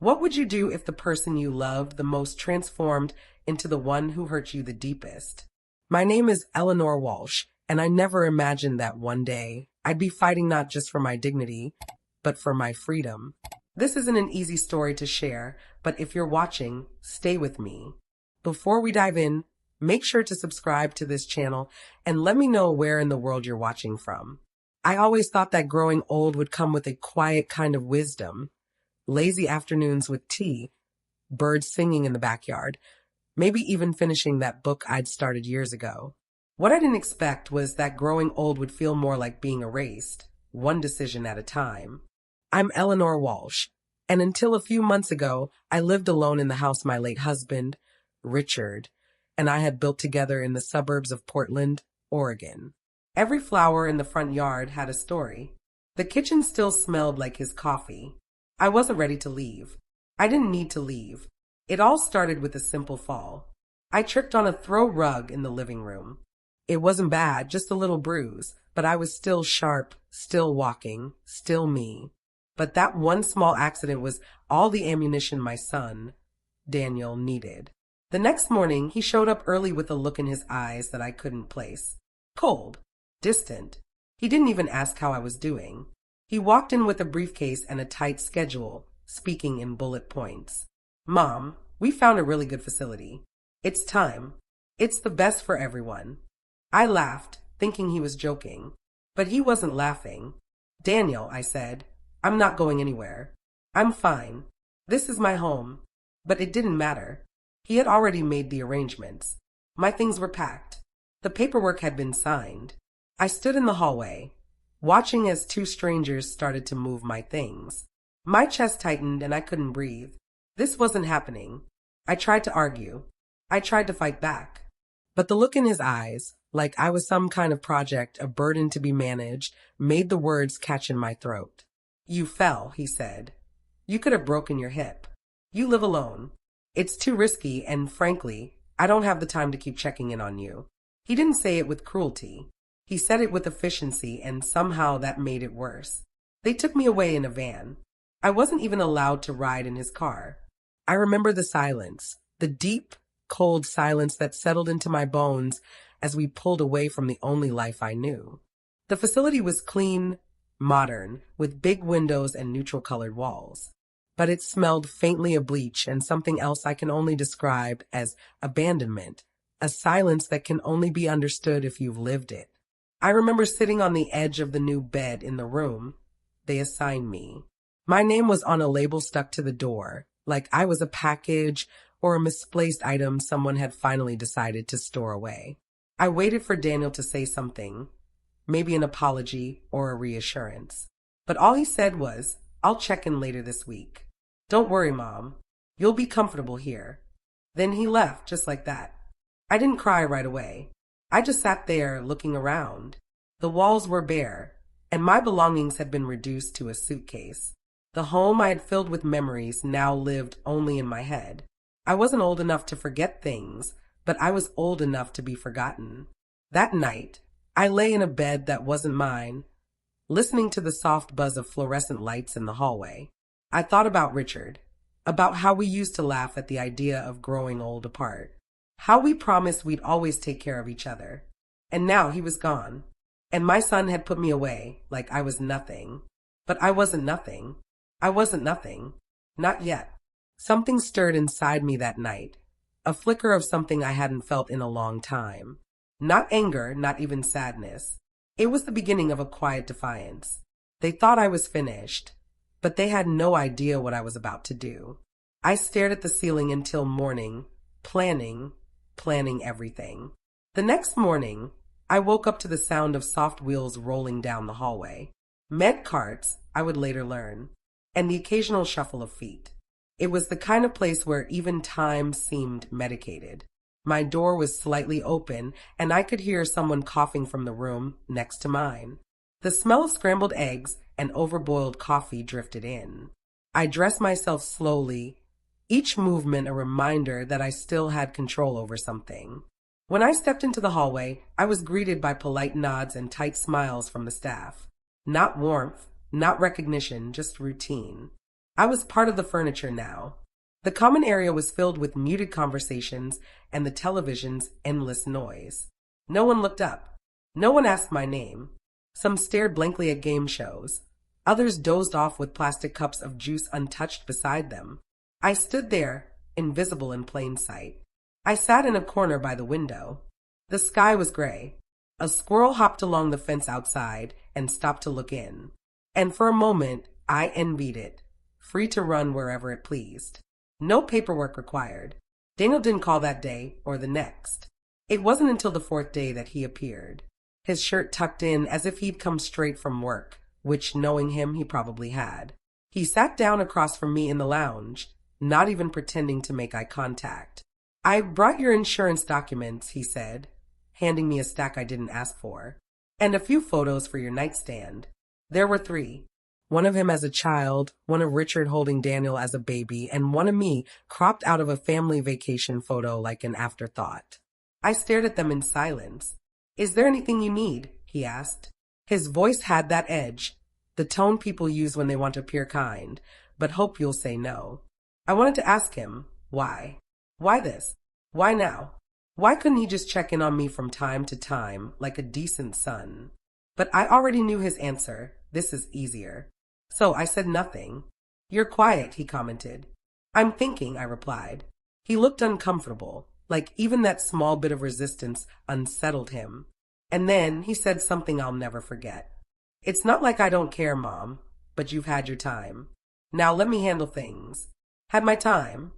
What would you do if the person you loved the most transformed into the one who hurt you the deepest? My name is Eleanor Walsh, and I never imagined that one day I'd be fighting not just for my dignity, but for my freedom. This isn't an easy story to share, but if you're watching, stay with me. Before we dive in, make sure to subscribe to this channel and let me know where in the world you're watching from. I always thought that growing old would come with a quiet kind of wisdom. Lazy afternoons with tea, birds singing in the backyard, maybe even finishing that book I'd started years ago. What I didn't expect was that growing old would feel more like being erased, one decision at a time. I'm Eleanor Walsh, and until a few months ago, I lived alone in the house my late husband, Richard, and I had built together in the suburbs of Portland, Oregon. Every flower in the front yard had a story. The kitchen still smelled like his coffee. I wasn't ready to leave. I didn't need to leave. It all started with a simple fall. I tripped on a throw rug in the living room. It wasn't bad, just a little bruise, but I was still sharp, still walking, still me. But that one small accident was all the ammunition my son, Daniel, needed. The next morning, he showed up early with a look in his eyes that I couldn't place. Cold, distant. He didn't even ask how I was doing. He walked in with a briefcase and a tight schedule, speaking in bullet points. Mom, we found a really good facility. It's time. It's the best for everyone. I laughed, thinking he was joking. But he wasn't laughing. Daniel, I said, I'm not going anywhere. I'm fine. This is my home. But it didn't matter. He had already made the arrangements. My things were packed. The paperwork had been signed. I stood in the hallway, watching as two strangers started to move my things. My chest tightened and I couldn't breathe. This wasn't happening. I tried to argue. I tried to fight back. But the look in his eyes, like I was some kind of project, a burden to be managed, made the words catch in my throat. You fell, he said. You could have broken your hip. You live alone. It's too risky, and frankly, I don't have the time to keep checking in on you. He didn't say it with cruelty. He said it with efficiency, and somehow that made it worse. They took me away in a van. I wasn't even allowed to ride in his car. I remember the silence, the deep, cold silence that settled into my bones as we pulled away from the only life I knew. The facility was clean, modern, with big windows and neutral-colored walls. But it smelled faintly of bleach and something else I can only describe as abandonment, a silence that can only be understood if you've lived it. I remember sitting on the edge of the new bed in the room they assigned me. My name was on a label stuck to the door, like I was a package or a misplaced item someone had finally decided to store away. I waited for Daniel to say something, maybe an apology or a reassurance. But all he said was, I'll check in later this week. Don't worry, Mom. You'll be comfortable here. Then he left just like that. I didn't cry right away. I just sat there looking around. The walls were bare, and my belongings had been reduced to a suitcase. The home I had filled with memories now lived only in my head. I wasn't old enough to forget things, but I was old enough to be forgotten. That night, I lay in a bed that wasn't mine, listening to the soft buzz of fluorescent lights in the hallway. I thought about Richard, about how we used to laugh at the idea of growing old apart, how we promised we'd always take care of each other. And now he was gone, and my son had put me away like I was nothing. But I wasn't nothing. I wasn't nothing. Not yet. Something stirred inside me that night, a flicker of something I hadn't felt in a long time. Not anger, not even sadness. It was the beginning of a quiet defiance. They thought I was finished, but they had no idea what I was about to do. I stared at the ceiling until morning, planning everything. The next morning, I woke up to the sound of soft wheels rolling down the hallway. Med carts, I would later learn, and the occasional shuffle of feet. It was the kind of place where even time seemed medicated. My door was slightly open, and I could hear someone coughing from the room next to mine. The smell of scrambled eggs and overboiled coffee drifted in. I dressed myself slowly, each movement a reminder that I still had control over something. When I stepped into the hallway, I was greeted by polite nods and tight smiles from the staff. Not warmth, not recognition, just routine. I was part of the furniture now. The common area was filled with muted conversations and the television's endless noise. No one looked up. No one asked my name. Some stared blankly at game shows. Others dozed off with plastic cups of juice untouched beside them. I stood there, invisible in plain sight. I sat in a corner by the window. The sky was gray. A squirrel hopped along the fence outside and stopped to look in. And for a moment, I envied it, free to run wherever it pleased. No paperwork required. Daniel didn't call that day or the next. It wasn't until the fourth day that he appeared, his shirt tucked in as if he'd come straight from work, which, knowing him, he probably had. He sat down across from me in the lounge, not even pretending to make eye contact. "I brought your insurance documents," he said, handing me a stack I didn't ask for, "and a few photos for your nightstand." There were 3. One of him as a child, one of Richard holding Daniel as a baby, and one of me cropped out of a family vacation photo like an afterthought. I stared at them in silence. "Is there anything you need?" he asked. His voice had that edge, the tone people use when they want to appear kind, but hope you'll say no. I wanted to ask him, why? Why this? Why now? Why couldn't he just check in on me from time to time, like a decent son? But I already knew his answer. This is easier. So I said nothing. "You're quiet," he commented. "I'm thinking," I replied. He looked uncomfortable, like even that small bit of resistance unsettled him. And then he said something I'll never forget. "It's not like I don't care, Mom, but you've had your time. Now let me handle things." "Had my time?"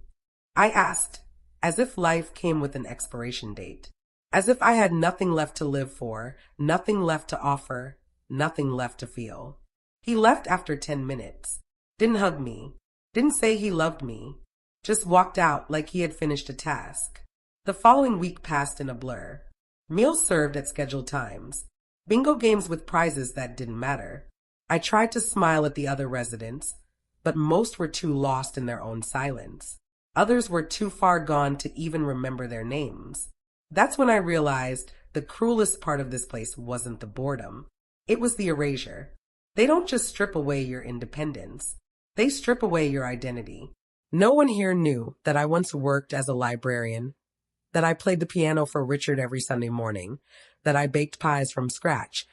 I asked, as if life came with an expiration date. As if I had nothing left to live for, nothing left to offer, nothing left to feel. He left after 10 minutes. Didn't hug me. Didn't say he loved me. Just walked out like he had finished a task. The following week passed in a blur. Meals served at scheduled times. Bingo games with prizes that didn't matter. I tried to smile at the other residents, but most were too lost in their own silence. Others were too far gone to even remember their names. That's when I realized the cruelest part of this place wasn't the boredom. It was the erasure. They don't just strip away your independence. They strip away your identity. No one here knew that I once worked as a librarian, that I played the piano for Richard every Sunday morning, that I baked pies from scratch,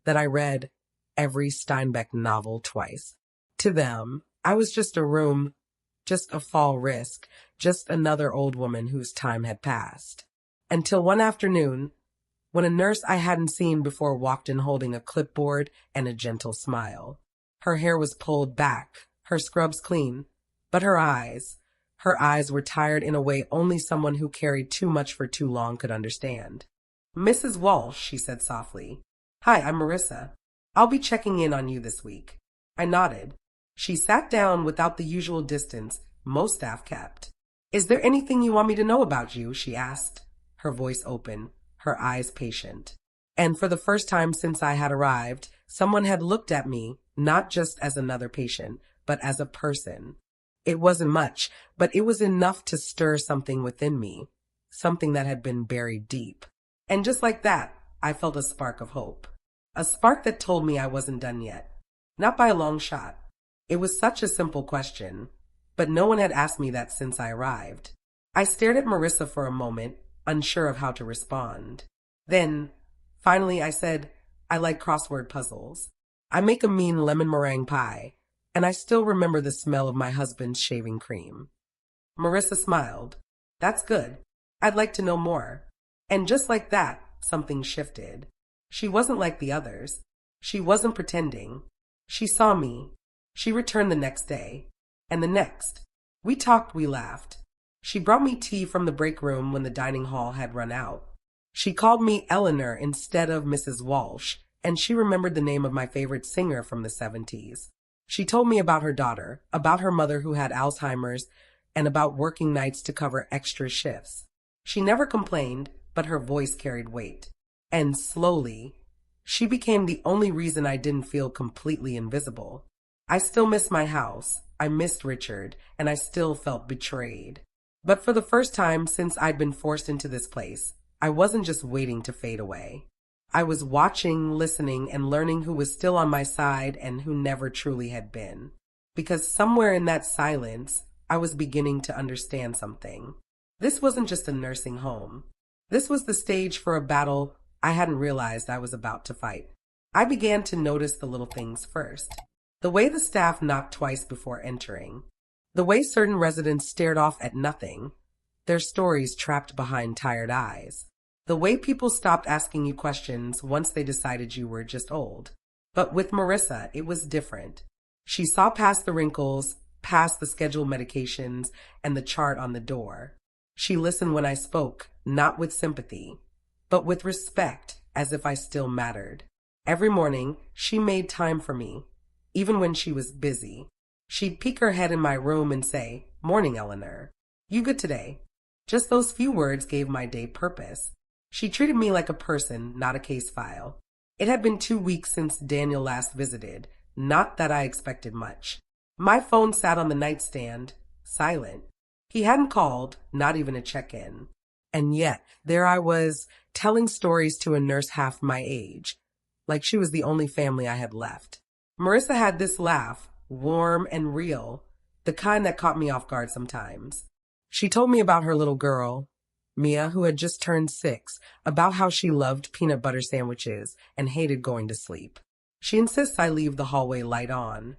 that I read every Steinbeck novel twice. To them, I was just a room, just a fall risk, just another old woman whose time had passed. Until one afternoon, when a nurse I hadn't seen before walked in holding a clipboard and a gentle smile. Her hair was pulled back, her scrubs clean, but her eyes were tired in a way only someone who carried too much for too long could understand. "Mrs. Walsh," she said softly. "Hi, I'm Marissa. I'll be checking in on you this week." I nodded. She sat down without the usual distance most staff kept. "Is there anything you want me to know about you?" she asked, her voice open, her eyes patient. And for the first time since I had arrived, someone had looked at me not just as another patient, but as a person. It wasn't much, but it was enough to stir something within me, something that had been buried deep. And just like that, I felt a spark of hope. A spark that told me I wasn't done yet. Not by a long shot. It was such a simple question, but no one had asked me that since I arrived. I stared at Marissa for a moment, unsure of how to respond. Then, finally, I said, "I like crossword puzzles. I make a mean lemon meringue pie, and I still remember the smell of my husband's shaving cream." Marissa smiled. "That's good. I'd like to know more." And just like that, something shifted. She wasn't like the others. She wasn't pretending. She saw me. She returned the next day. And the next. We talked, we laughed. She brought me tea from the break room when the dining hall had run out. She called me Eleanor instead of Mrs. Walsh, and she remembered the name of my favorite singer from the 70s. She told me about her daughter, about her mother who had Alzheimer's, and about working nights to cover extra shifts. She never complained, but her voice carried weight. And slowly, she became the only reason I didn't feel completely invisible. I still missed my house, I missed Richard, and I still felt betrayed. But for the first time since I'd been forced into this place, I wasn't just waiting to fade away. I was watching, listening, and learning who was still on my side and who never truly had been. because somewhere in that silence, I was beginning to understand something. This wasn't just a nursing home. This was the stage for a battle I hadn't realized I was about to fight. I began to notice the little things first. The way the staff knocked twice before entering. The way certain residents stared off at nothing, their stories trapped behind tired eyes. The way people stopped asking you questions once they decided you were just old. But with Marissa, it was different. She saw past the wrinkles, past the scheduled medications, and the chart on the door. She listened when I spoke, not with sympathy, but with respect, as if I still mattered. Every morning, she made time for me, even when she was busy. She'd peek her head in my room and say, "Morning, Eleanor. You good today?" Just those few words gave my day purpose. She treated me like a person, not a case file. It had been 2 weeks since Daniel last visited, not that I expected much. My phone sat on the nightstand, silent. He hadn't called, not even a check-in. And yet, there I was, telling stories to a nurse half my age, like she was the only family I had left. Marissa had this laugh, warm and real, the kind that caught me off guard sometimes. She told me about her little girl, Mia, who had just turned 6, about how she loved peanut butter sandwiches and hated going to sleep. She insists I leave the hallway light on.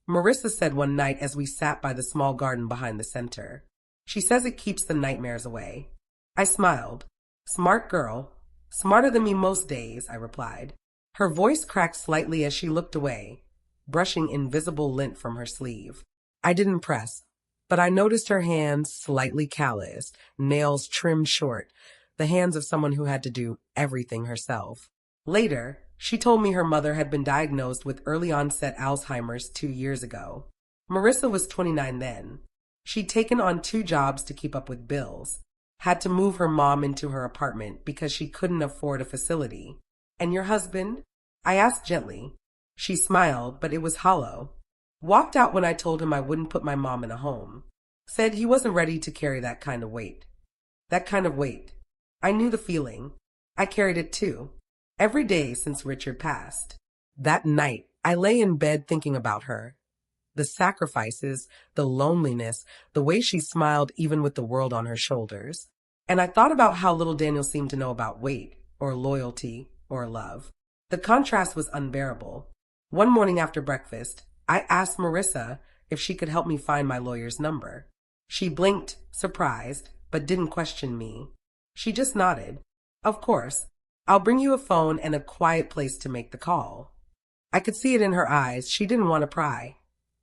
Marissa said one night as we sat by the small garden behind the center. She says it keeps the nightmares away. I smiled. Smart girl. Smarter than me most days, I replied. Her voice cracked slightly as she looked away, brushing invisible lint from her sleeve. I didn't press, but I noticed her hands slightly calloused, nails trimmed short, the hands of someone who had to do everything herself. Later, she told me her mother had been diagnosed with early-onset Alzheimer's 2 years ago. Marissa was 29 then. She'd taken on 2 jobs to keep up with bills, had to move her mom into her apartment because she couldn't afford a facility. "And your husband?" I asked gently. She smiled, but it was hollow. Walked out when I told him I wouldn't put my mom in a home. Said he wasn't ready to carry that kind of weight. That kind of weight. I knew the feeling. I carried it too. Every day since Richard passed. That night, I lay in bed thinking about her. The sacrifices, the loneliness, the way she smiled even with the world on her shoulders. And I thought about how little Daniel seemed to know about weight, or loyalty, or love. The contrast was unbearable. One morning after breakfast, I asked Marissa if she could help me find my lawyer's number. She blinked, surprised, but didn't question me. She just nodded. "Of course. I'll bring you a phone and a quiet place to make the call." I could see it in her eyes. She didn't want to pry,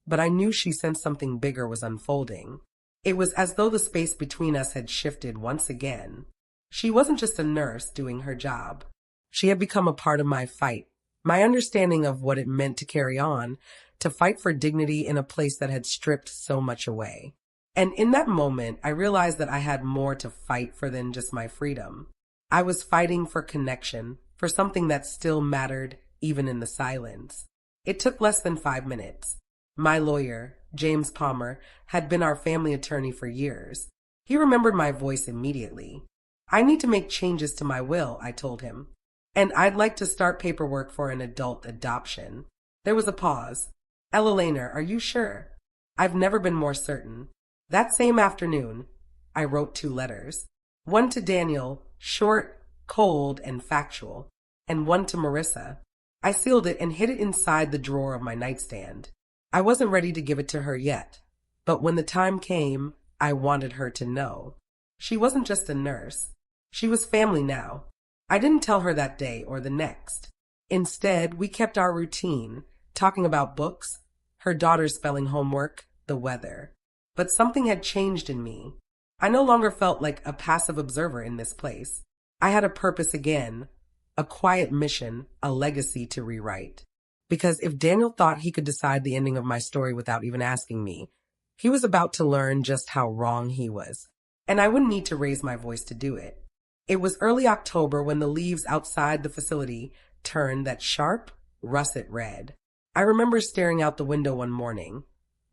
but I knew she sensed something bigger was unfolding. It was as though the space between us had shifted once again. She wasn't just a nurse doing her job. She had become a part of my fight, my understanding of what it meant to carry on, to fight for dignity in a place that had stripped so much away. And in that moment, I realized that I had more to fight for than just my freedom. I was fighting for connection, for something that still mattered, even in the silence. It took less than 5 minutes. My lawyer, James Palmer, had been our family attorney for years. He remembered my voice immediately. "I need to make changes to my will," I told him. "And I'd like to start paperwork for an adult adoption." There was a pause. "Eleanor, are you sure?" "I've never been more certain." That same afternoon, I wrote 2 letters. One to Daniel, short, cold, and factual, and one to Marissa. I sealed it and hid it inside the drawer of my nightstand. I wasn't ready to give it to her yet, but when the time came, I wanted her to know. She wasn't just a nurse. She was family now. I didn't tell her that day or the next. Instead, we kept our routine, talking about books, her daughter's spelling homework, the weather. But something had changed in me. I no longer felt like a passive observer in this place. I had a purpose again, a quiet mission, a legacy to rewrite. Because if Daniel thought he could decide the ending of my story without even asking me, he was about to learn just how wrong he was. And I wouldn't need to raise my voice to do it. It was early October when the leaves outside the facility turned that sharp, russet red. I remember staring out the window one morning,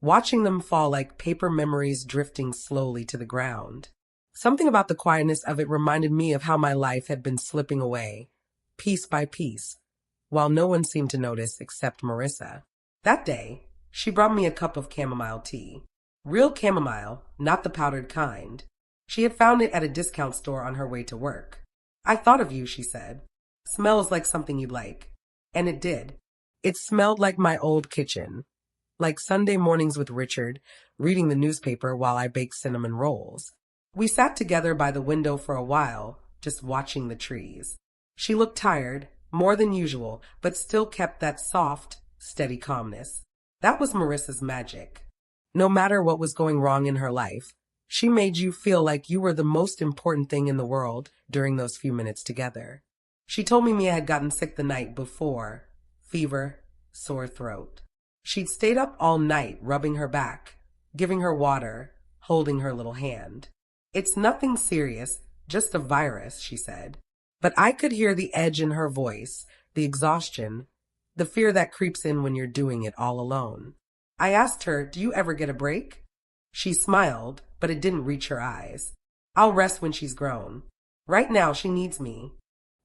watching them fall like paper memories drifting slowly to the ground. Something about the quietness of it reminded me of how my life had been slipping away, piece by piece, while no one seemed to notice except Marissa. That day, She brought me a cup of chamomile tea. Real chamomile, not the powdered kind. She had found it at a discount store on her way to work. I thought of you, she said. Smells like something you'd like. And it did. It smelled like my old kitchen. Like Sunday mornings with Richard, reading the newspaper while I baked cinnamon rolls. We sat together by the window for a while, just watching the trees. She looked tired, more than usual, but still kept that soft, steady calmness. That was Marissa's magic. No matter what was going wrong in her life, she made you feel like you were the most important thing in the world during those few minutes together. She told me Mia had gotten sick the night before. Fever, sore throat. She'd stayed up all night rubbing her back, giving her water, holding her little hand. It's nothing serious, just a virus, she said. But I could hear the edge in her voice, the exhaustion, the fear that creeps in when you're doing it all alone. I asked her, do you ever get a break? She smiled, but it didn't reach her eyes. I'll rest when she's grown. Right now, she needs me.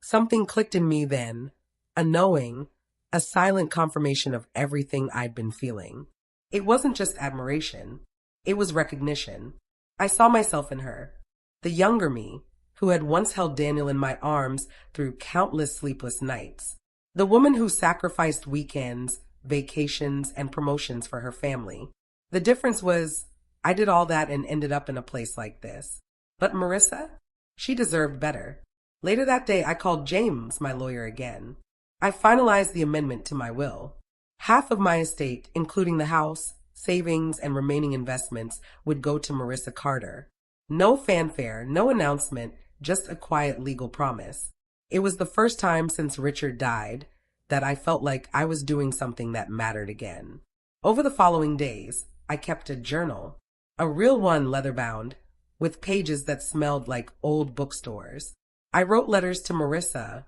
Something clicked in me then, a knowing, a silent confirmation of everything I'd been feeling. It wasn't just admiration. It was recognition. I saw myself in her, the younger me, who had once held Daniel in my arms through countless sleepless nights, the woman who sacrificed weekends, vacations, and promotions for her family. The difference was, I did all that and ended up in a place like this. But Marissa? She deserved better. Later that day, I called James, my lawyer, again. I finalized the amendment to my will. Half of my estate, including the house, savings, and remaining investments, would go to Marissa Carter. No fanfare, no announcement, just a quiet legal promise. It was the first time since Richard died that I felt like I was doing something that mattered again. Over the following days, I kept a journal, a real one leather-bound, with pages that smelled like old bookstores. I wrote letters to Marissa,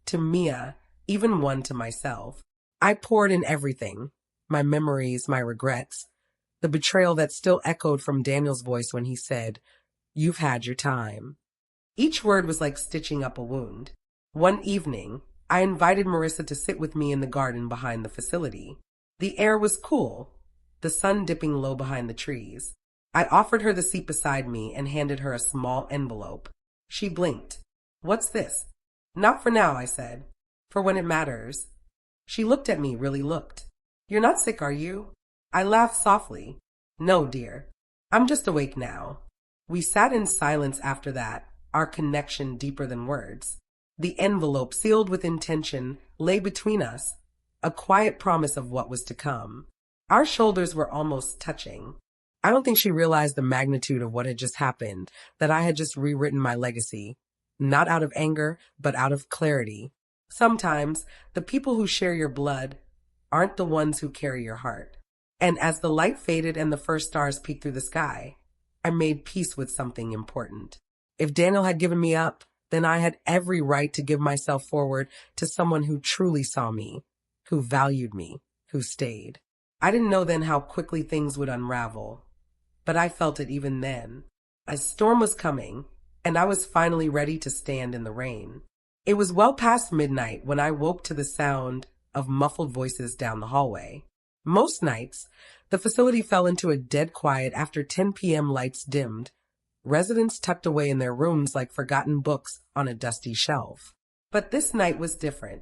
to Mia, even one to myself. I poured in everything, my memories, my regrets, the betrayal that still echoed from Daniel's voice when he said, "You've had your time." Each word was like stitching up a wound. One evening, I invited Marissa to sit with me in the garden behind the facility. The air was cool, the sun dipping low behind the trees. I offered her the seat beside me and handed her a small envelope. She blinked. "What's this?" "Not for now," I said. "For when it matters." She looked at me, really looked. "You're not sick, are you?" I laughed softly. "No, dear. I'm just awake now." We sat in silence after that, our connection deeper than words. The envelope, sealed with intention, lay between us, a quiet promise of what was to come. Our shoulders were almost touching. I don't think she realized the magnitude of what had just happened, that I had just rewritten my legacy, not out of anger, but out of clarity. Sometimes, the people who share your blood aren't the ones who carry your heart. And as the light faded and the first stars peeked through the sky, I made peace with something important. If Daniel had given me up, then I had every right to give myself forward to someone who truly saw me, who valued me, who stayed. I didn't know then how quickly things would unravel, but I felt it even then. A storm was coming, and I was finally ready to stand in the rain. It was well past midnight when I woke to the sound of muffled voices down the hallway. Most nights, the facility fell into a dead quiet after 10 p.m. lights dimmed, residents tucked away in their rooms like forgotten books on a dusty shelf. But this night was different.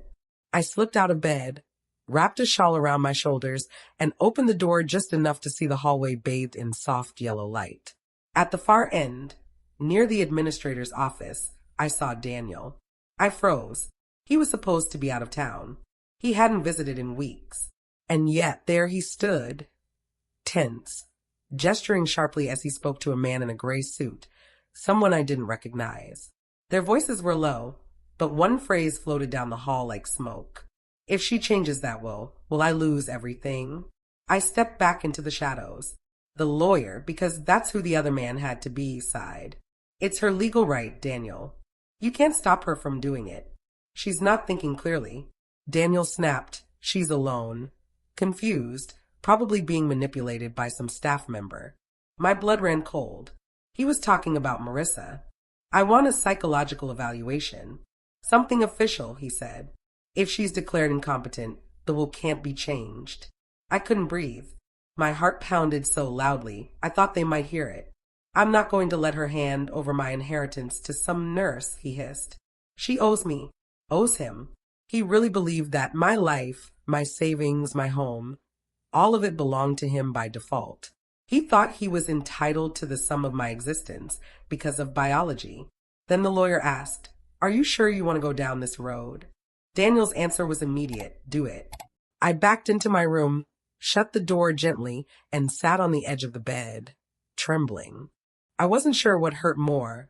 I slipped out of bed, wrapped a shawl around my shoulders, and opened the door just enough to see the hallway bathed in soft yellow light. At the far end, near the administrator's office, I saw Daniel. I froze. He was supposed to be out of town. He hadn't visited in weeks. And yet there he stood, tense, gesturing sharply as he spoke to a man in a gray suit, someone I didn't recognize. Their voices were low, but one phrase floated down the hall like smoke. "If she changes that will I lose everything?" I stepped back into the shadows. The lawyer, because that's who the other man had to be, sighed. "It's her legal right, Daniel. You can't stop her from doing it. She's not thinking clearly." Daniel snapped. "She's alone. Confused, probably being manipulated by some staff member." My blood ran cold. He was talking about Marissa. "I want a psychological evaluation. Something official," he said. "If she's declared incompetent, the will can't be changed." I couldn't breathe. My heart pounded so loudly, I thought they might hear it. I'm not going to let her hand over my inheritance to some nurse, he hissed. She owes me. Owes him. He really believed that my life, my savings, my home, all of it belonged to him by default. He thought he was entitled to the sum of my existence because of biology. Then the lawyer asked, "Are you sure you want to go down this road?" Daniel's answer was immediate. Do it. I backed into my room, shut the door gently, and sat on the edge of the bed, trembling. I wasn't sure what hurt more,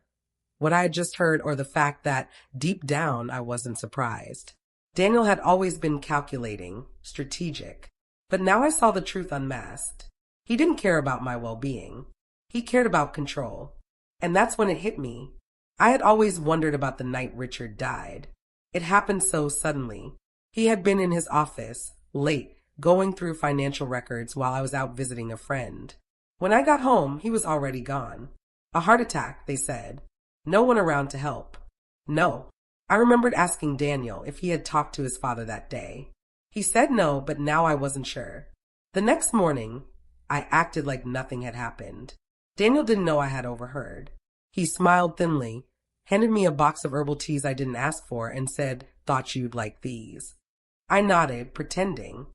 what I had just heard or the fact that deep down I wasn't surprised. Daniel had always been calculating, strategic, but now I saw the truth unmasked. He didn't care about my well-being. He cared about control. And that's when it hit me. I had always wondered about the night Richard died. It happened so suddenly. He had been in his office, late, going through financial records while I was out visiting a friend. When I got home, he was already gone. A heart attack, they said. No one around to help. No. I remembered asking Daniel if he had talked to his father that day. He said no, but now I wasn't sure. The next morning, I acted like nothing had happened. Daniel didn't know I had overheard. He smiled thinly, handed me a box of herbal teas I didn't ask for, and said, "Thought you'd like these." I nodded, pretending.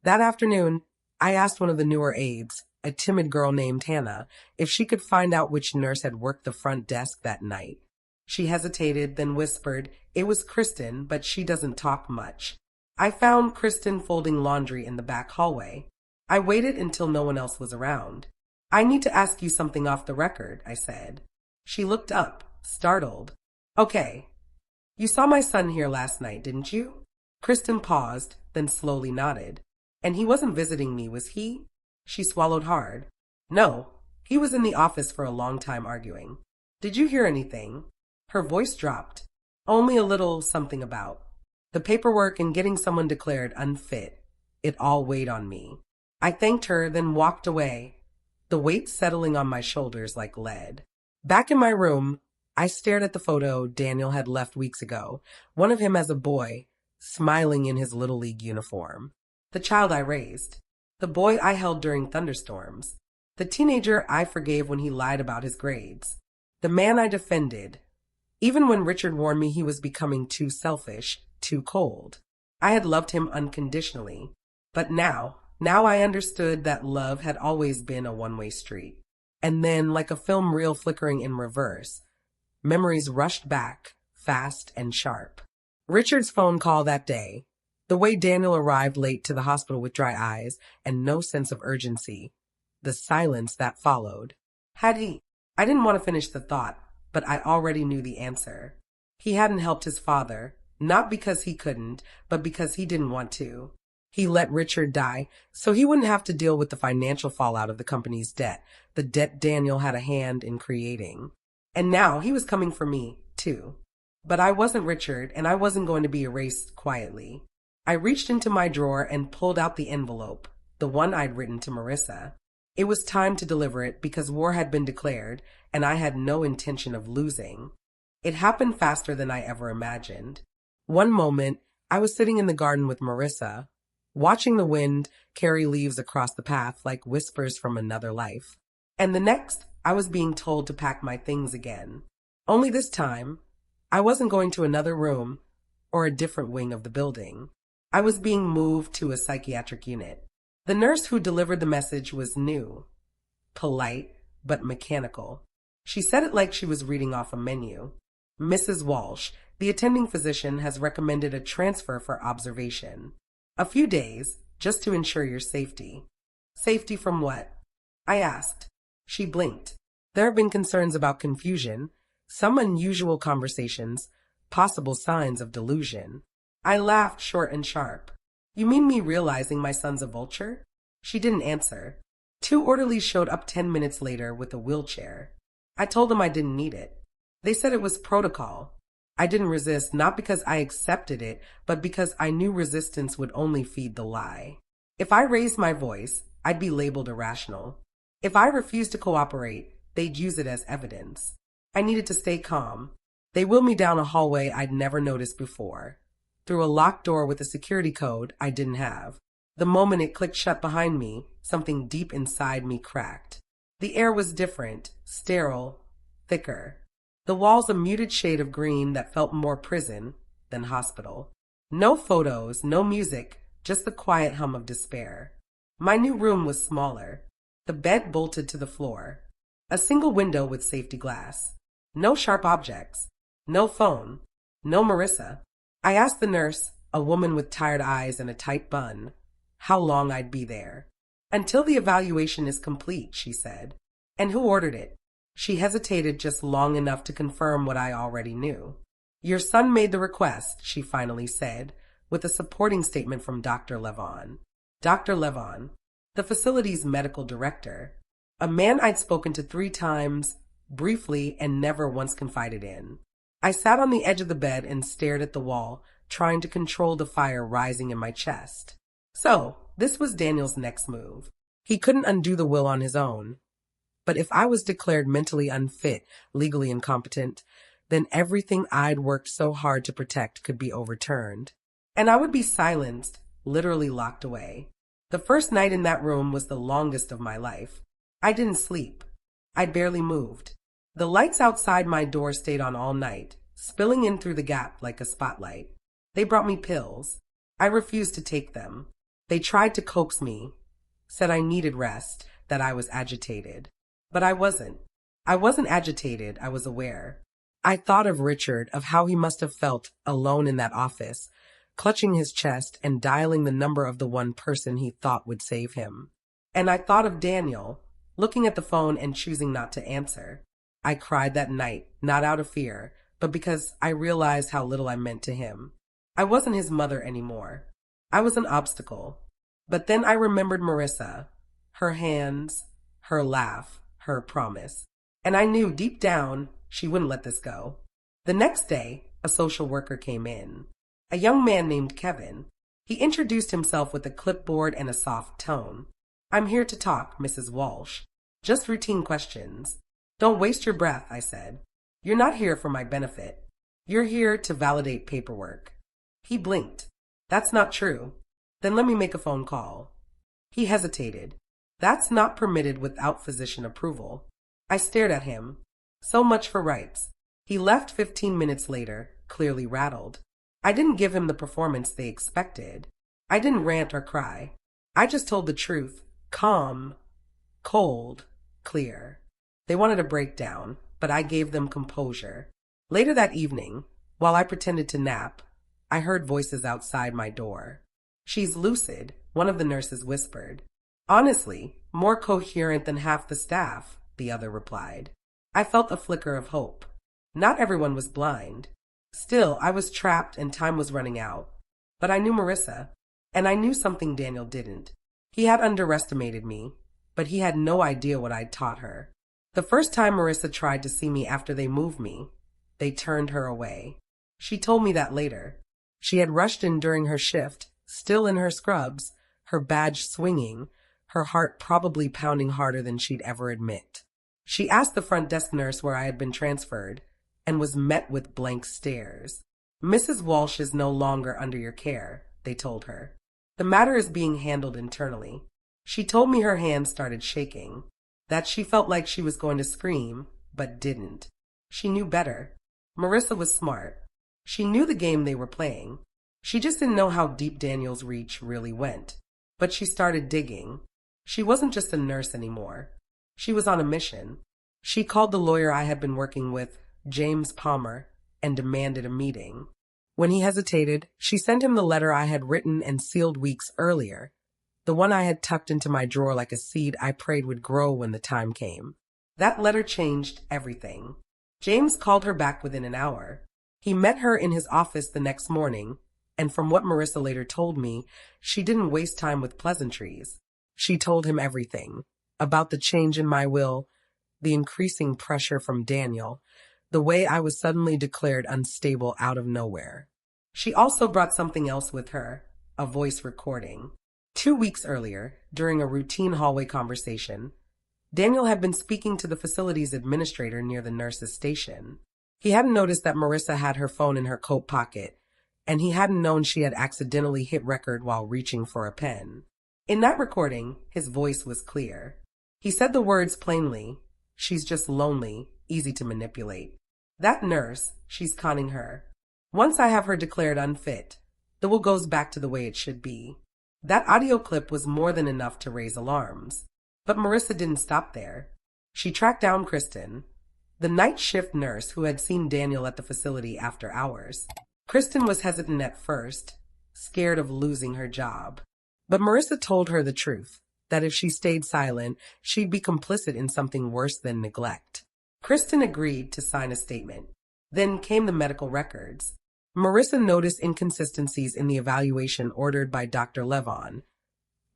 That afternoon, I asked one of the newer aides, a timid girl named Hannah, if she could find out which nurse had worked the front desk that night. She hesitated, then whispered, "It was Kristen, but she doesn't talk much." I found Kristen folding laundry in the back hallway. I waited until no one else was around. "I need to ask you something off the record," I said. She looked up, startled. "Okay. You saw my son here last night, didn't you?" Kristen paused, then slowly nodded. "And he wasn't visiting me, was he?" She swallowed hard. "No. He was in the office for a long time arguing." "Did you hear anything?" Her voice dropped. "Only a little something about the paperwork and getting someone declared unfit." It all weighed on me. I thanked her, then walked away, the weight settling on my shoulders like lead. Back in my room, I stared at the photo Daniel had left weeks ago, one of him as a boy, smiling in his Little League uniform. The child I raised. The boy I held during thunderstorms. The teenager I forgave when he lied about his grades. The man I defended, even when Richard warned me he was becoming too selfish, too cold. I had loved him unconditionally. But now I understood that love had always been a one-way street. And then, like a film reel flickering in reverse, memories rushed back, fast and sharp. Richard's phone call that day, the way Daniel arrived late to the hospital with dry eyes and no sense of urgency, the silence that followed. Had he? I didn't want to finish the thought, but I already knew the answer. He hadn't helped his father, not because he couldn't, but because he didn't want to. He let Richard die so he wouldn't have to deal with the financial fallout of the company's debt, the debt Daniel had a hand in creating. And now he was coming for me, too. But I wasn't Richard, and I wasn't going to be erased quietly. I reached into my drawer and pulled out the envelope, the one I'd written to Marissa. It was time to deliver it because war had been declared, and I had no intention of losing. It happened faster than I ever imagined. One moment, I was sitting in the garden with Marissa, watching the wind carry leaves across the path like whispers from another life. And the next, I was being told to pack my things again. Only this time, I wasn't going to another room or a different wing of the building. I was being moved to a psychiatric unit. The nurse who delivered the message was new, polite, but mechanical. She said it like she was reading off a menu. "Mrs. Walsh, the attending physician has recommended a transfer for observation. A few days, just to ensure your safety." "Safety from what?" I asked. She blinked. "There have been concerns about confusion, some unusual conversations, possible signs of delusion." I laughed short and sharp. "You mean me realizing my son's a vulture?" She didn't answer. 2 orderlies showed up 10 minutes later with a wheelchair. I told them I didn't need it. They said it was protocol. I didn't resist, not because I accepted it, but because I knew resistance would only feed the lie. If I raised my voice, I'd be labeled irrational. If I refused to cooperate, they'd use it as evidence. I needed to stay calm. They wheeled me down a hallway I'd never noticed before, through a locked door with a security code I didn't have. The moment it clicked shut behind me, something deep inside me cracked. The air was different, sterile, thicker. The walls a muted shade of green that felt more prison than hospital. No photos, no music, just the quiet hum of despair. My new room was smaller. The bed bolted to the floor. A single window with safety glass. No sharp objects. No phone. No Marissa. I asked the nurse, a woman with tired eyes and a tight bun, how long I'd be there. Until the evaluation is complete, she said. And who ordered it? She hesitated just long enough to confirm what I already knew. Your son made the request, she finally said, with a supporting statement from Dr. Levon. Dr. Levon, the facility's medical director, a man I'd spoken to 3 times, briefly, and never once confided in. I sat on the edge of the bed and stared at the wall, trying to control the fire rising in my chest. So, this was Daniel's next move. He couldn't undo the will on his own. But if I was declared mentally unfit, legally incompetent, then everything I'd worked so hard to protect could be overturned. And I would be silenced, literally locked away. The first night in that room was the longest of my life. I didn't sleep. I barely moved. The lights outside my door stayed on all night, spilling in through the gap like a spotlight. They brought me pills. I refused to take them. They tried to coax me, said I needed rest, that I was agitated. But I wasn't. I wasn't agitated, I was aware. I thought of Richard, of how he must have felt alone in that office, clutching his chest and dialing the number of the one person he thought would save him. And I thought of Daniel, looking at the phone and choosing not to answer. I cried that night, not out of fear, but because I realized how little I meant to him. I wasn't his mother anymore. I was an obstacle. But then I remembered Marissa, her hands, her laugh, her promise. And I knew deep down she wouldn't let this go. The next day, a social worker came in. A young man named Kevin. He introduced himself with a clipboard and a soft tone. I'm here to talk, Mrs. Walsh. Just routine questions. Don't waste your breath, I said. You're not here for my benefit. You're here to validate paperwork. He blinked. That's not true. Then let me make a phone call. He hesitated. That's not permitted without physician approval. I stared at him. So much for rights. He left 15 minutes later, clearly rattled. I didn't give him the performance they expected. I didn't rant or cry. I just told the truth. Calm, cold, clear. They wanted a breakdown, but I gave them composure. Later that evening, while I pretended to nap, I heard voices outside my door. She's lucid, one of the nurses whispered. Honestly, more coherent than half the staff, the other replied. I felt a flicker of hope. Not everyone was blind. Still, I was trapped and time was running out. But I knew Marissa, and I knew something Daniel didn't. He had underestimated me, but he had no idea what I'd taught her. The first time Marissa tried to see me after they moved me, they turned her away. She told me that later. She had rushed in during her shift, still in her scrubs, her badge swinging, her heart probably pounding harder than she'd ever admit. She asked the front desk nurse where I had been transferred, and was met with blank stares. Mrs. Walsh is no longer under your care, they told her. The matter is being handled internally. She told me her hands started shaking, that she felt like she was going to scream, but didn't. She knew better. Marissa was smart. She knew the game they were playing. She just didn't know how deep Daniel's reach really went. But she started digging. She wasn't just a nurse anymore. She was on a mission. She called the lawyer I had been working with, James Palmer, and demanded a meeting. When he hesitated, she sent him the letter I had written and sealed weeks earlier, the one I had tucked into my drawer like a seed I prayed would grow when the time came. That letter changed everything. James called her back within an hour. He met her in his office the next morning, and from what Marissa later told me, she didn't waste time with pleasantries. She told him everything, about the change in my will, the increasing pressure from Daniel, the way I was suddenly declared unstable out of nowhere. She also brought something else with her, a voice recording. 2 weeks earlier, during a routine hallway conversation, Daniel had been speaking to the facility's administrator near the nurse's station. He hadn't noticed that Marissa had her phone in her coat pocket, and he hadn't known she had accidentally hit record while reaching for a pen. In that recording, his voice was clear. He said the words plainly. She's just lonely, easy to manipulate. That nurse, she's conning her. Once I have her declared unfit, the will goes back to the way it should be. That audio clip was more than enough to raise alarms. But Marissa didn't stop there. She tracked down Kristen, the night shift nurse who had seen Daniel at the facility after hours. Kristen was hesitant at first, scared of losing her job. But Marissa told her the truth, that if she stayed silent, she'd be complicit in something worse than neglect. Kristen agreed to sign a statement. Then came the medical records. Marissa noticed inconsistencies in the evaluation ordered by Dr. Levon.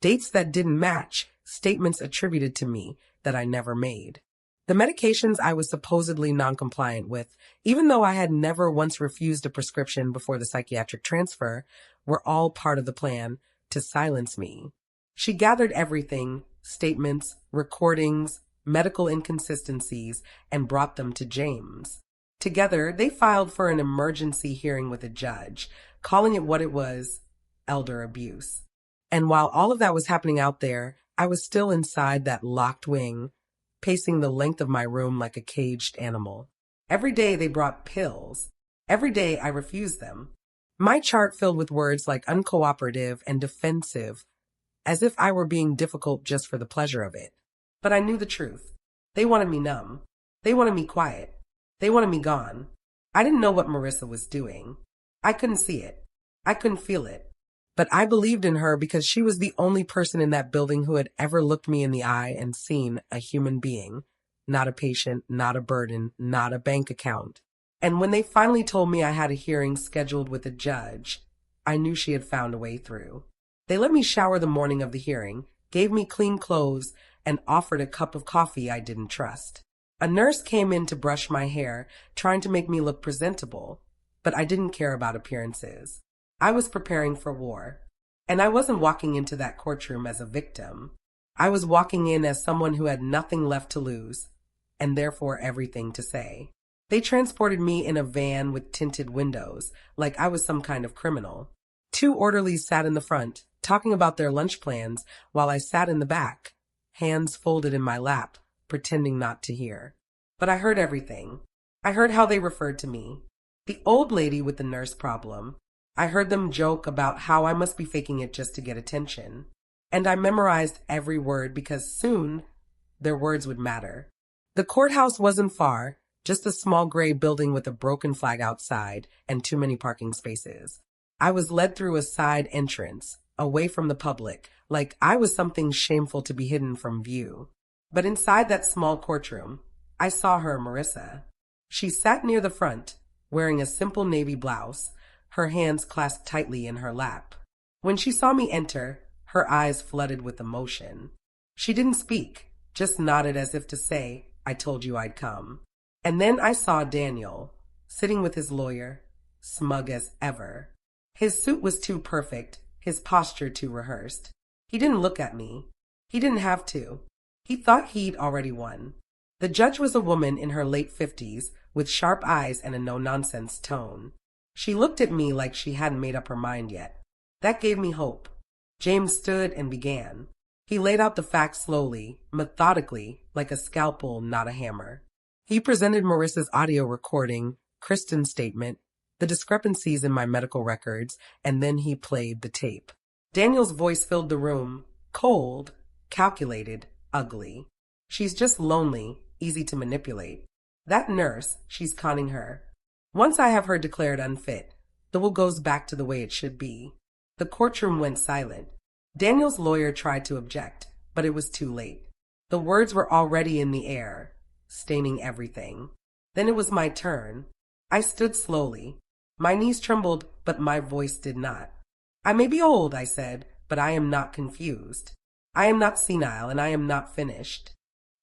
Dates that didn't match, statements attributed to me that I never made. The medications I was supposedly non-compliant with, even though I had never once refused a prescription before the psychiatric transfer, were all part of the plan to silence me. She gathered everything, statements, recordings, medical inconsistencies, and brought them to James. Together, they filed for an emergency hearing with a judge, calling it what it was, elder abuse. And while all of that was happening out there, I was still inside that locked wing, pacing the length of my room like a caged animal. Every day they brought pills. Every day I refused them. My chart filled with words like uncooperative and defensive, as if I were being difficult just for the pleasure of it. But I knew the truth. They wanted me numb. They wanted me quiet. They wanted me gone. I didn't know what Marissa was doing. I couldn't see it. I couldn't feel it. But I believed in her because she was the only person in that building who had ever looked me in the eye and seen a human being, not a patient, not a burden, not a bank account. And when they finally told me I had a hearing scheduled with a judge, I knew she had found a way through. They let me shower the morning of the hearing, gave me clean clothes, and offered a cup of coffee I didn't trust. A nurse came in to brush my hair, trying to make me look presentable, but I didn't care about appearances. I was preparing for war, and I wasn't walking into that courtroom as a victim. I was walking in as someone who had nothing left to lose, and therefore everything to say. They transported me in a van with tinted windows, like I was some kind of criminal. 2 orderlies sat in the front, talking about their lunch plans, while I sat in the back, hands folded in my lap, pretending not to hear. But I heard everything. I heard how they referred to me. The old lady with the nurse problem. I heard them joke about how I must be faking it just to get attention. And I memorized every word because soon their words would matter. The courthouse wasn't far, just a small gray building with a broken flag outside and too many parking spaces. I was led through a side entrance, away from the public, like I was something shameful to be hidden from view. But inside that small courtroom, I saw her, Marissa. She sat near the front, wearing a simple navy blouse, her hands clasped tightly in her lap. When she saw me enter, her eyes flooded with emotion. She didn't speak, just nodded as if to say, "I told you I'd come." And then I saw Daniel, sitting with his lawyer, smug as ever. His suit was too perfect, his posture too rehearsed. He didn't look at me. He didn't have to. He thought he'd already won. The judge was a woman in her late 50s, with sharp eyes and a no-nonsense tone. She looked at me like she hadn't made up her mind yet. That gave me hope. James stood and began. He laid out the facts slowly, methodically, like a scalpel, not a hammer. He presented Marissa's audio recording, Kristen's statement, the discrepancies in my medical records, and then he played the tape. Daniel's voice filled the room, cold, calculated, ugly. She's just lonely, easy to manipulate. That nurse, she's conning her. Once I have her declared unfit, the will goes back to the way it should be. The courtroom went silent. Daniel's lawyer tried to object, but it was too late. The words were already in the air, staining everything. Then it was my turn. I stood slowly. My knees trembled, but my voice did not. "I may be old," I said, "but I am not confused. I am not senile, and I am not finished."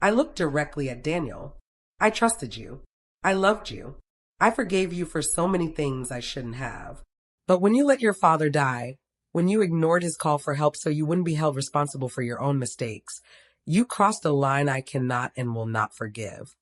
I looked directly at Daniel. "I trusted you. I loved you. I forgave you for so many things I shouldn't have. But when you let your father die, when you ignored his call for help so you wouldn't be held responsible for your own mistakes, you crossed a line I cannot and will not forgive."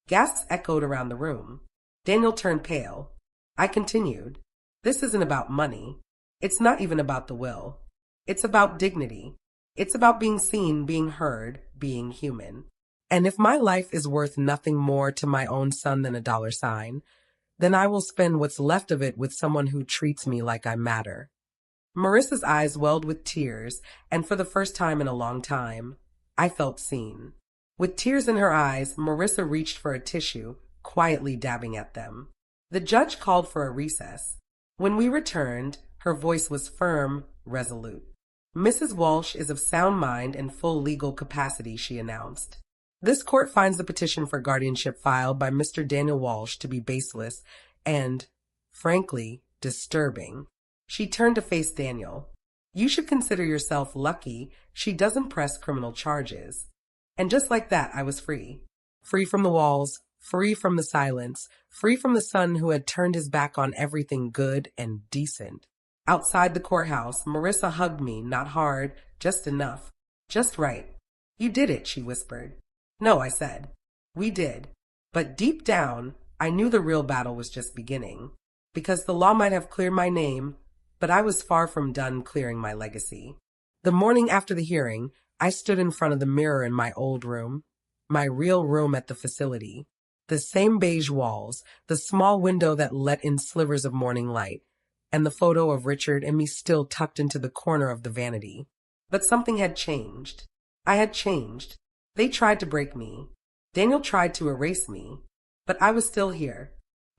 Gasps echoed around the room. Daniel turned pale. I continued. "This isn't about money. It's not even about the will. It's about dignity. It's about being seen, being heard, being human. And if my life is worth nothing more to my own son than a dollar sign, then I will spend what's left of it with someone who treats me like I matter. Marissa's eyes welled with tears, and for the first time in a long time, I felt seen. With tears in her eyes, Marissa reached for a tissue, quietly dabbing at them. The judge called for a recess. When we returned, her voice was firm, resolute. Mrs. Walsh is of sound mind and full legal capacity, she announced. This court finds the petition for guardianship filed by Mr. Daniel Walsh to be baseless and, frankly, disturbing. She turned to face Daniel. You should consider yourself lucky she doesn't press criminal charges. And just like that, I was free. Free from the walls, free from the silence, free from the son who had turned his back on everything good and decent. Outside the courthouse, Marissa hugged me, not hard, just enough. Just right. You did it, she whispered. No, I said. We did. But deep down, I knew the real battle was just beginning. Because the law might have cleared my name, but I was far from done clearing my legacy. The morning after the hearing, I stood in front of the mirror in my old room, my real room at the facility. The same beige walls, the small window that let in slivers of morning light, and the photo of Richard and me still tucked into the corner of the vanity. But something had changed. I had changed. They tried to break me. Daniel tried to erase me. But I was still here.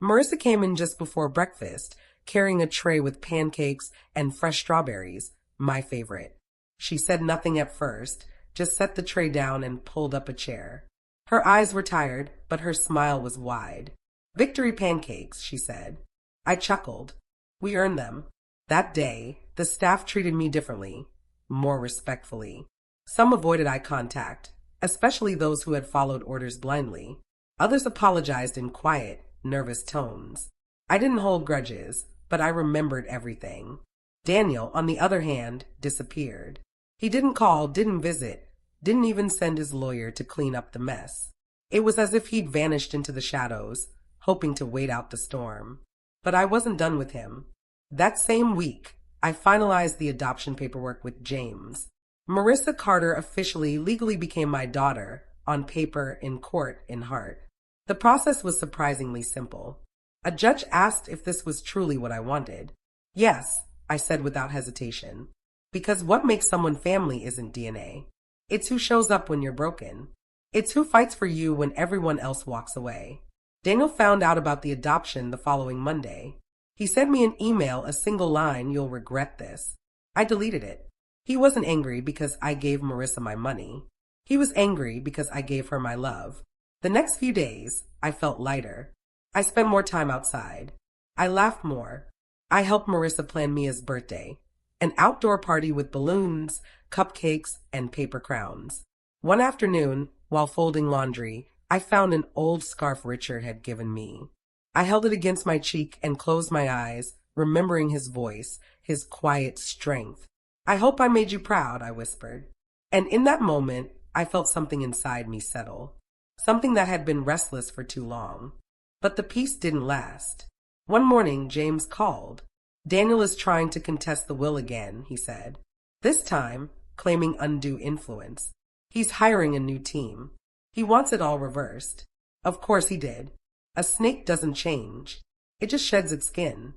Marissa came in just before breakfast, carrying a tray with pancakes and fresh strawberries, my favorite. She said nothing at first, just set the tray down and pulled up a chair. Her eyes were tired, but her smile was wide. Victory pancakes, she said. I chuckled. We earned them. That day, the staff treated me differently, more respectfully. Some avoided eye contact, especially those who had followed orders blindly. Others apologized in quiet, nervous tones. I didn't hold grudges, but I remembered everything. Daniel, on the other hand, disappeared. He didn't call, didn't visit, didn't even send his lawyer to clean up the mess. It was as if he'd vanished into the shadows, hoping to wait out the storm. But I wasn't done with him. That same week, I finalized the adoption paperwork with James. Marissa Carter officially legally became my daughter, on paper, in court, in heart. The process was surprisingly simple. A judge asked if this was truly what I wanted. Yes, I said without hesitation. Because what makes someone family isn't DNA. It's who shows up when you're broken. It's who fights for you when everyone else walks away. Daniel found out about the adoption the following Monday. He sent me an email, a single line, "You'll regret this." I deleted it. He wasn't angry because I gave Marissa my money. He was angry because I gave her my love. The next few days, I felt lighter. I spent more time outside. I laughed more. I helped Marissa plan Mia's birthday, an outdoor party with balloons, cupcakes, and paper crowns. One afternoon, while folding laundry, I found an old scarf Richard had given me. I held it against my cheek and closed my eyes, remembering his voice, his quiet strength. "I hope I made you proud," I whispered. And in that moment, I felt something inside me settle. Something that had been restless for too long. But the peace didn't last. One morning, James called. "Daniel is trying to contest the will again," he said. "This time, claiming undue influence. He's hiring a new team. He wants it all reversed." Of course he did. A snake doesn't change. It just sheds its skin.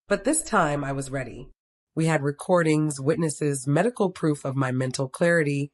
But this time I was ready. We had recordings, witnesses, medical proof of my mental clarity,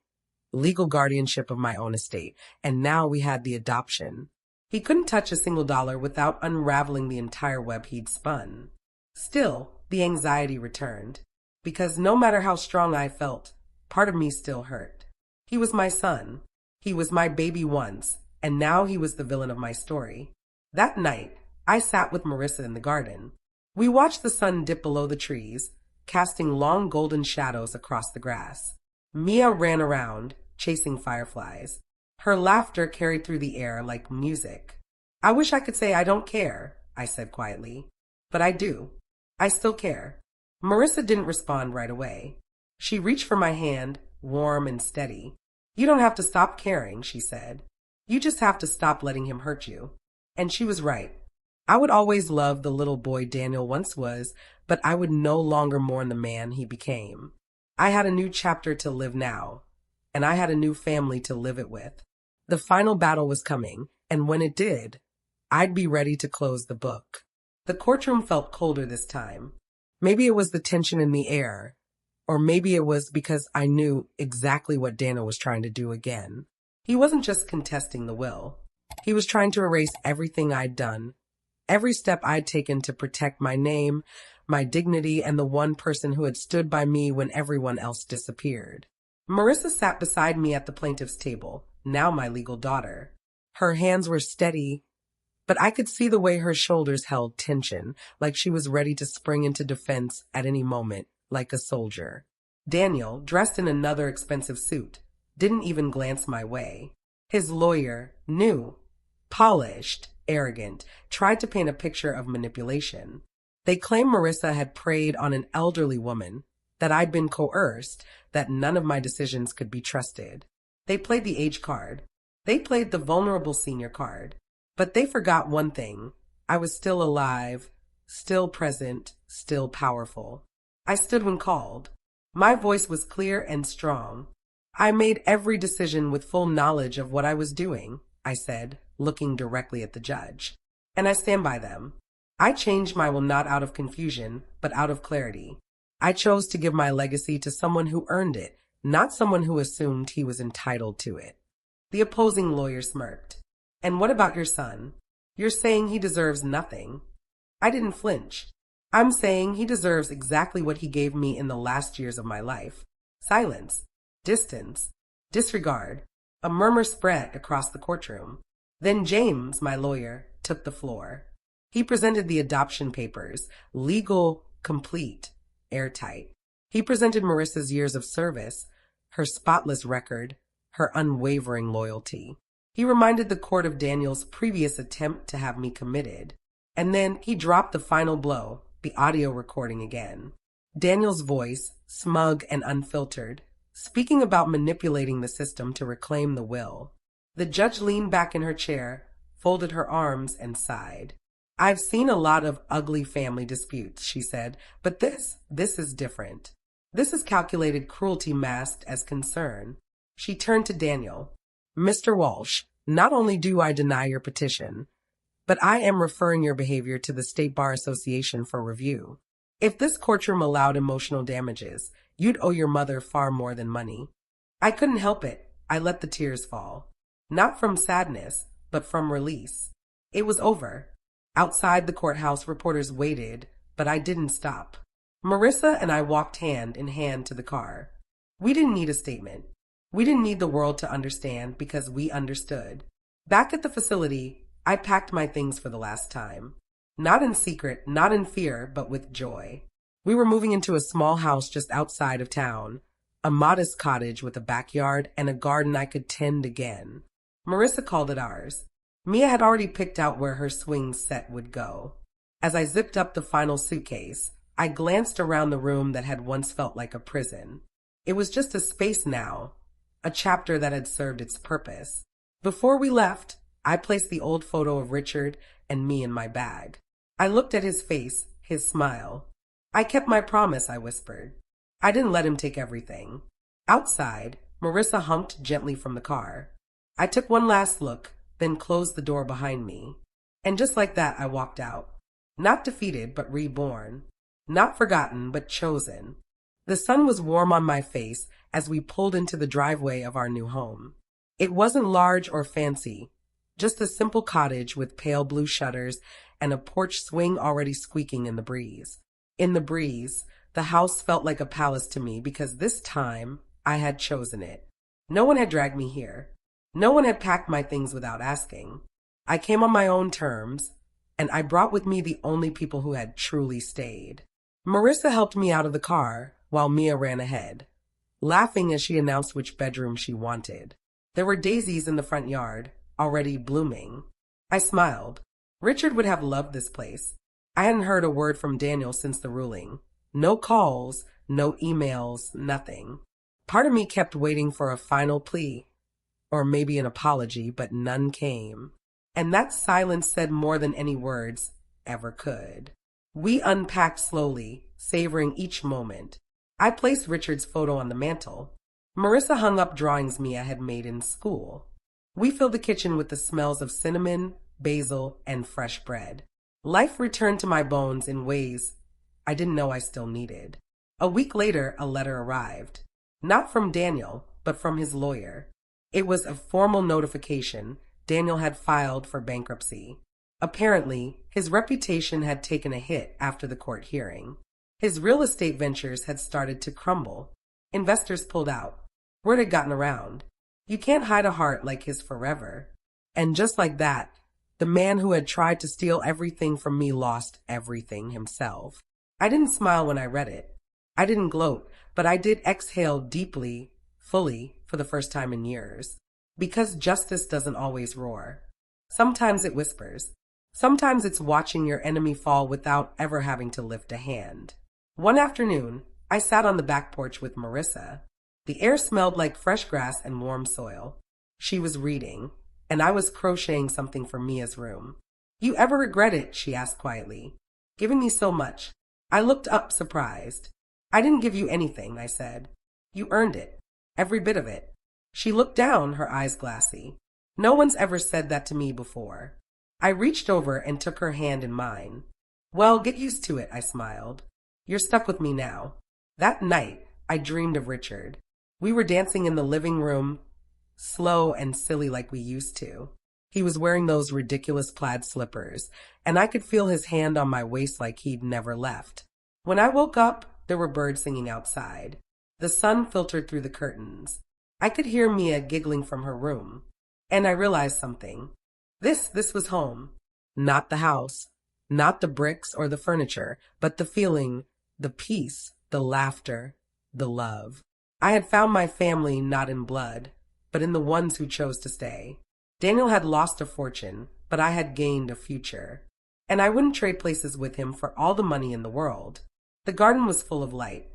legal guardianship of my own estate, and now we had the adoption. He couldn't touch a single dollar without unraveling the entire web he'd spun. Still, the anxiety returned, because no matter how strong I felt, part of me still hurt. He was my son. He was my baby once, and now he was the villain of my story. That night, I sat with Marissa in the garden. We watched the sun dip below the trees, casting long golden shadows across the grass. Mia ran around, chasing fireflies. Her laughter carried through the air like music. "I wish I could say I don't care," I said quietly. "But I do. I still care." Marissa didn't respond right away. She reached for my hand, warm and steady. "You don't have to stop caring," she said. "You just have to stop letting him hurt you." And she was right. I would always love the little boy Daniel once was, but I would no longer mourn the man he became. I had a new chapter to live now, and I had a new family to live it with. The final battle was coming, and when it did, I'd be ready to close the book. The courtroom felt colder this time. Maybe it was the tension in the air, or maybe it was because I knew exactly what Daniel was trying to do again. He wasn't just contesting the will. He was trying to erase everything I'd done, every step I'd taken to protect my name, my dignity, and the one person who had stood by me when everyone else disappeared. Marissa sat beside me at the plaintiff's table, now my legal daughter. Her hands were steady, but I could see the way her shoulders held tension, like she was ready to spring into defense at any moment, like a soldier. Daniel, dressed in another expensive suit, didn't even glance my way. His lawyer, new, polished, arrogant, tried to paint a picture of manipulation. They claimed Marissa had preyed on an elderly woman, that I'd been coerced, that none of my decisions could be trusted. They played the age card. They played the vulnerable senior card. But they forgot one thing. I was still alive, still present, still powerful. I stood when called. My voice was clear and strong. I made every decision with full knowledge of what I was doing, I said, looking directly at the judge. And I stand by them. I changed my will not out of confusion, but out of clarity. I chose to give my legacy to someone who earned it, not someone who assumed he was entitled to it. The opposing lawyer smirked. And what about your son? You're saying he deserves nothing. I didn't flinch. I'm saying he deserves exactly what he gave me in the last years of my life. Silence, distance, disregard. A murmur spread across the courtroom. Then James, my lawyer, took the floor. He presented the adoption papers, legal, complete, airtight. He presented Marissa's years of service, her spotless record, her unwavering loyalty. He reminded the court of Daniel's previous attempt to have me committed. And then he dropped the final blow, the audio recording again. Daniel's voice, smug and unfiltered, speaking about manipulating the system to reclaim the will. The judge leaned back in her chair, folded her arms, and sighed. I've seen a lot of ugly family disputes, she said, but this is different. This is calculated cruelty masked as concern. She turned to Daniel. Mr. Walsh, not only do I deny your petition, but I am referring your behavior to the State Bar Association for review. If this courtroom allowed emotional damages, you'd owe your mother far more than money. I couldn't help it. I let the tears fall. Not from sadness, but from release. It was over. Outside the courthouse, reporters waited, but I didn't stop. Marissa and I walked hand in hand to the car. We didn't need a statement. We didn't need the world to understand because we understood. Back at the facility, I packed my things for the last time. Not in secret, not in fear, but with joy. We were moving into a small house just outside of town, a modest cottage with a backyard and a garden I could tend again. Marissa called it ours. Mia had already picked out where her swing set would go. As I zipped up the final suitcase, I glanced around the room that had once felt like a prison. It was just a space now, a chapter that had served its purpose. Before we left, I placed the old photo of Richard and me in my bag. I looked at his face, his smile. I kept my promise, I whispered. I didn't let him take everything. Outside, Marissa humped gently from the car. I took one last look, then closed the door behind me. And just like that, I walked out. Not defeated, but reborn. Not forgotten, but chosen. The sun was warm on my face as we pulled into the driveway of our new home. It wasn't large or fancy, just a simple cottage with pale blue shutters and a porch swing already squeaking in the breeze. In the breeze, the house felt like a palace to me because this time I had chosen it. No one had dragged me here. No one had packed my things without asking. I came on my own terms, and I brought with me the only people who had truly stayed. Marissa helped me out of the car while Mia ran ahead, laughing as she announced which bedroom she wanted. There were daisies in the front yard, already blooming. I smiled. Richard would have loved this place. I hadn't heard a word from Daniel since the ruling. No calls, no emails, nothing. Part of me kept waiting for a final plea, or maybe an apology, but none came. And that silence said more than any words ever could. We unpacked slowly, savoring each moment. I placed Richard's photo on the mantel. Marissa hung up drawings Mia had made in school. We filled the kitchen with the smells of cinnamon, basil, and fresh bread. Life returned to my bones in ways I didn't know I still needed. A week later, a letter arrived. Not from Daniel, but from his lawyer. It was a formal notification Daniel had filed for bankruptcy. Apparently, his reputation had taken a hit after the court hearing. His real estate ventures had started to crumble. Investors pulled out. Word had gotten around. You can't hide a heart like his forever. And just like that, the man who had tried to steal everything from me lost everything himself. I didn't smile when I read it. I didn't gloat, but I did exhale deeply, fully, for the first time in years. Because justice doesn't always roar. Sometimes it whispers. Sometimes it's watching your enemy fall without ever having to lift a hand. One afternoon, I sat on the back porch with Marissa. The air smelled like fresh grass and warm soil. She was reading, and I was crocheting something for Mia's room. You ever regret it? She asked quietly. Giving me so much. I looked up, surprised. I didn't give you anything, I said. You earned it. Every bit of it. She looked down, her eyes glassy. No one's ever said that to me before. I reached over and took her hand in mine. Well, get used to it, I smiled. You're stuck with me now. That night, I dreamed of Richard. We were dancing in the living room, slow and silly like we used to. He was wearing those ridiculous plaid slippers, and I could feel his hand on my waist like he'd never left. When I woke up, there were birds singing outside. The sun filtered through the curtains. I could hear Mia giggling from her room. And I realized something. This was home. Not the house. Not the bricks or the furniture, but the feeling, the peace, the laughter, the love. I had found my family not in blood, but in the ones who chose to stay. Daniel had lost a fortune, but I had gained a future. And I wouldn't trade places with him for all the money in the world. The garden was full of light.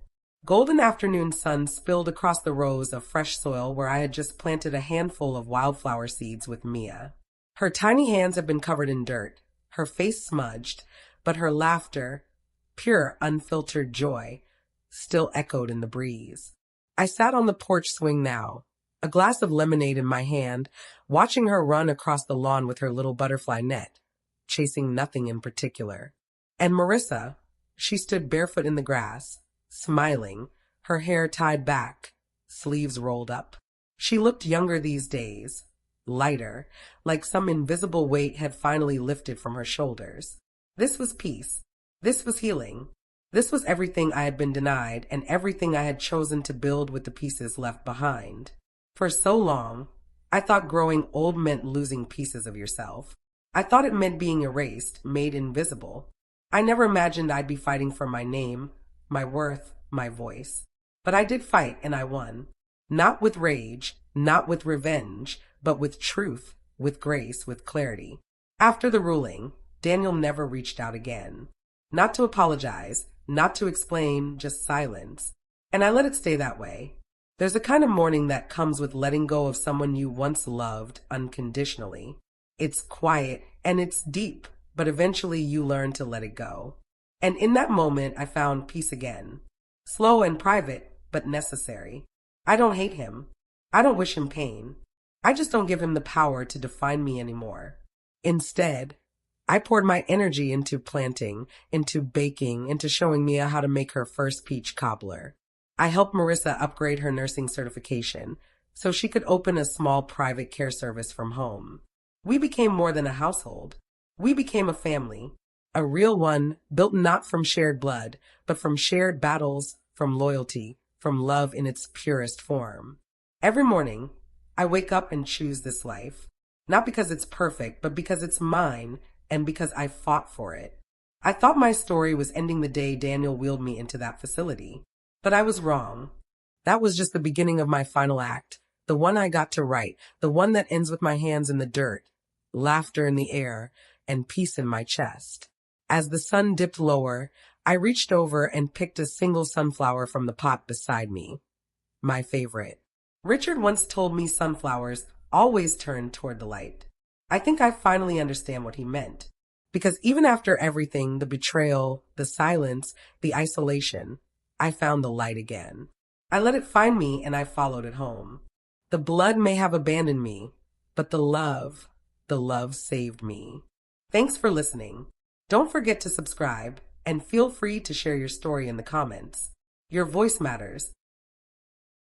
Golden afternoon sun spilled across the rows of fresh soil where I had just planted a handful of wildflower seeds with Mia. Her tiny hands had been covered in dirt, her face smudged, but her laughter, pure, unfiltered joy, still echoed in the breeze. I sat on the porch swing now, a glass of lemonade in my hand, watching her run across the lawn with her little butterfly net, chasing nothing in particular. And Marissa, she stood barefoot in the grass, smiling, her hair tied back, sleeves rolled up. She looked younger these days, lighter, like some invisible weight had finally lifted from her shoulders. This was peace. This was healing. This was everything I had been denied and everything I had chosen to build with the pieces left behind. For so long, I thought growing old meant losing pieces of yourself. I thought it meant being erased, made invisible. I never imagined I'd be fighting for my name, my worth, my voice. But I did fight and I won. Not with rage, not with revenge, but with truth, with grace, with clarity. After the ruling, Daniel never reached out again. Not to apologize, not to explain, just silence. And I let it stay that way. There's a kind of mourning that comes with letting go of someone you once loved unconditionally. It's quiet and it's deep, but eventually you learn to let it go. And in that moment, I found peace again. Slow and private, but necessary. I don't hate him. I don't wish him pain. I just don't give him the power to define me anymore. Instead, I poured my energy into planting, into baking, into showing Mia how to make her first peach cobbler. I helped Marissa upgrade her nursing certification so she could open a small private care service from home. We became more than a household. We became a family, a real one built not from shared blood, but from shared battles, from loyalty, from love in its purest form. Every morning, I wake up and choose this life, not because it's perfect, but because it's mine and because I fought for it. I thought my story was ending the day Daniel wheeled me into that facility. But I was wrong. That was just the beginning of my final act, the one I got to write, the one that ends with my hands in the dirt, laughter in the air, and peace in my chest. As the sun dipped lower, I reached over and picked a single sunflower from the pot beside me. My favorite. Richard once told me sunflowers always turn toward the light. I think I finally understand what he meant. Because even after everything, the betrayal, the silence, the isolation, I found the light again. I let it find me and I followed it home. The blood may have abandoned me, but the love saved me. Thanks for listening. Don't forget to subscribe and feel free to share your story in the comments. Your voice matters,